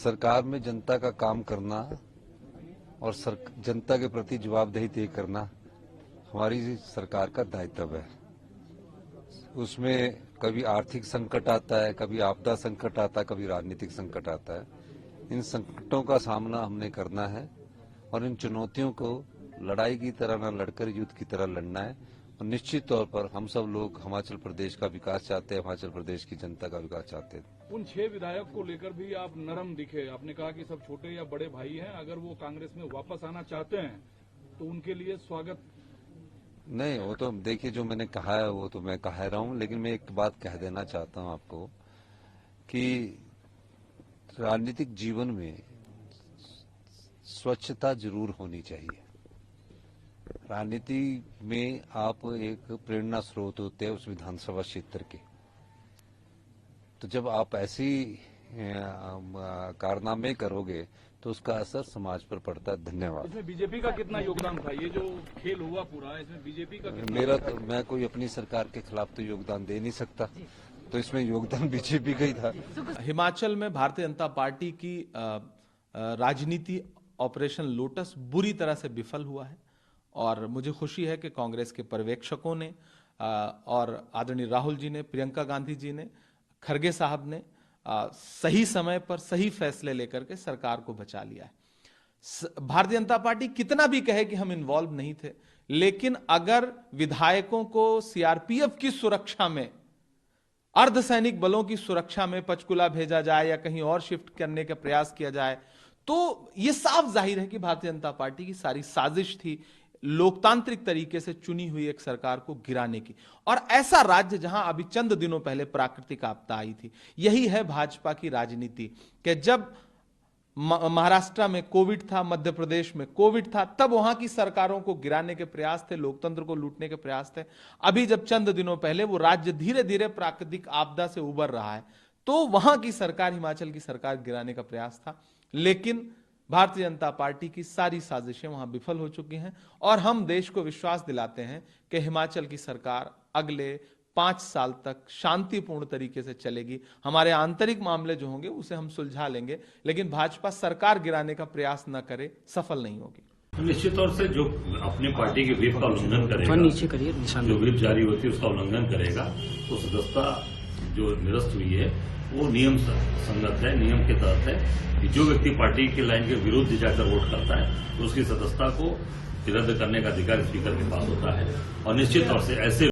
सरकार में जनता का काम करना और जनता के प्रति जवाबदेही तय करना हमारी सरकार का दायित्व है। उसमें कभी आर्थिक संकट आता है, कभी आपदा संकट आता है, कभी राजनीतिक संकट आता है। इन संकटों का सामना हमने करना है और इन चुनौतियों को लड़ाई की तरह न लड़कर युद्ध की तरह लड़ना है। और निश्चित तौर पर हम सब लोग हिमाचल प्रदेश का विकास चाहते हैं, हिमाचल प्रदेश की जनता का विकास चाहते हैं। उन 6 विधायक को लेकर भी आप नरम दिखे। आपने कहा कि सब छोटे या बड़े भाई हैं, अगर वो कांग्रेस में वापस आना चाहते हैं तो उनके लिए स्वागत। नहीं, वो तो देखिए, जो मैंने कहा है वो तो मैं कह रहा हूं, लेकिन मैं एक बात कह देना चाहता हूं आपको कि राजनीतिक जीवन में स्वच्छता जरूर होनी चाहिए। राजनीति में आप एक प्रेरणा स्रोत होते हैं उस विधानसभा क्षेत्र के। तो जब आप ऐसी कारनामे करोगे तो उसका असर समाज पर पड़ता है। धन्यवाद। इसमें बीजेपी का कितना योगदान था? ये जो खेल हुआ पूरा, इसमें बीजेपी का मेरा तो, मैं कोई अपनी सरकार के खिलाफ तो योगदान दे नहीं सकता, तो इसमें योगदान बीजेपी का ही था। हिमाचल में भारतीय जनता पार्टी की राजनीति ऑपरेशन लोटस बुरी तरह से विफल हुआ है और मुझे खुशी है कि कांग्रेस के पर्यवेक्षकों ने और आदरणीय राहुल जी ने, प्रियंका गांधी जी ने, खरगे साहब ने सही समय पर सही फैसले लेकर के सरकार को बचा लिया है। भारतीय जनता पार्टी कितना भी कहे कि हम इन्वॉल्व नहीं थे, लेकिन अगर विधायकों को सीआरपीएफ की सुरक्षा में, अर्धसैनिक बलों की सुरक्षा में पंचकुला भेजा जाए या कहीं और शिफ्ट करने का प्रयास किया जाए तो यह साफ जाहिर है कि भारतीय जनता पार्टी की सारी साजिश थी लोकतांत्रिक तरीके से चुनी हुई एक सरकार को गिराने की। और ऐसा राज्य जहां अभी चंद दिनों पहले प्राकृतिक आपदा आई थी, यही है भाजपा की राजनीति कि जब महाराष्ट्र में कोविड था, मध्य प्रदेश में कोविड था, तब वहां की सरकारों को गिराने के प्रयास थे, लोकतंत्र को लूटने के प्रयास थे। अभी जब चंद दिनों पहले वो राज्य धीरे धीरे प्राकृतिक आपदा से उबर रहा है तो वहां की सरकार, हिमाचल की सरकार गिराने का प्रयास था। लेकिन भारतीय जनता पार्टी की सारी साजिशें वहां विफल हो चुकी हैं और हम देश को विश्वास दिलाते हैं कि हिमाचल की सरकार अगले 5 साल तक शांतिपूर्ण तरीके से चलेगी। हमारे आंतरिक मामले जो होंगे उसे हम सुलझा लेंगे, लेकिन भाजपा सरकार गिराने का प्रयास न करे, सफल नहीं होगी। निश्चित तौर से जो अपनी पार्टी के व्हिप का उल्लंघन करेगा, जो व्हिप जारी होती है उसका उल्लंघन करेगा, तो सदस्यता जो निरस्त हुई है वो नियम संगत है, नियम के तहत है कि जो व्यक्ति पार्टी के लाइन के विरुद्ध जाकर वोट करता है तो उसकी सदस्यता को रद्द करने का अधिकार स्पीकर के पास होता है। और निश्चित तौर से ऐसे